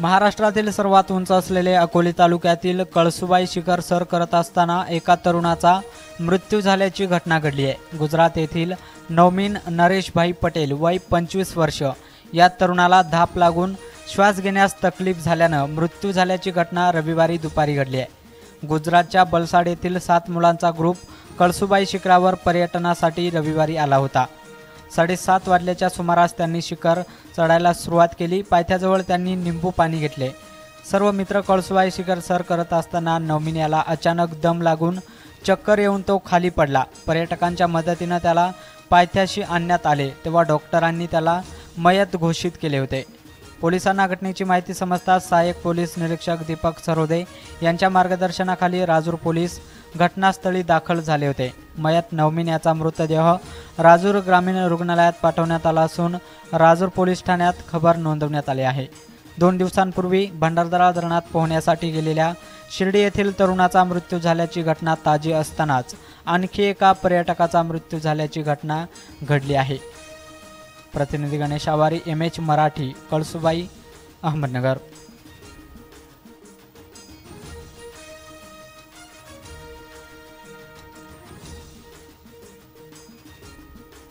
महाराष्ट्रातील सर्वात उंच असलेले अकोले तालुक्यातील कळसुबाई शिखर सर करत असताना एका तरुणाचा मृत्यू झाल्याची घटना घडली आहे। गुजरात येथील नवमीन नरेशभाई पटेल वय 25 वर्ष या तरुणाला धाप लागून श्वास घेण्यास तकलीफ झाल्याने मृत्यू झाल्याची घटना रविवारी दुपारी घडली आहे। गुजरातच्या बलसाड येथील 7 मुलांचा ग्रुप कळसुबाई शिखरावर पर्यटनासाठी रविवारी आला होता। 7:30 वाजल्याच्या सुमारास त्यांनी शिखर चढायला सुरुवात केली। पायथ्याजवळ त्यांनी निंबू पाणी घेतले। सर्व मित्र कळसुबाई शिखर सर करत असताना नवमीन याला अचानक दम लागून चक्कर येऊन तो खाली पडला। पर्यटकांच्या मदतीने त्याला पायथ्याशी आणण्यात आले तेव्हा डॉक्टरांनी त्याला मयत घोषित केले होते। पोलिसांना घटनेची माहिती समजताच सहाय्यक पोलीस निरीक्षक दीपक सरोदे यांच्या मार्गदर्शनाखाली राजूर पोलीस घटनास्थळी दाखल झाले होते। मयत नवमीन याचा मृतदेह राजूर ग्रामीण रुग्णालयात पाठवण्यात आला असून राजूर पोलीस ठाण्यात खबर नोंदवण्यात आली आहे। 2 दिवसांपूर्वी भंडारदरा धरणात पोहण्यासाठी गेलेल्या शिर्डी येथील तरुणाचा मृत्यू झाल्याची घटना ताजी असतानाच आणखी एका पर्यटकाचा मृत्यू झाल्याची घटना घडली आहे। प्रतिनिधी गणेश आवारी, MH मराठी, कळसुबाई, अहमदनगर।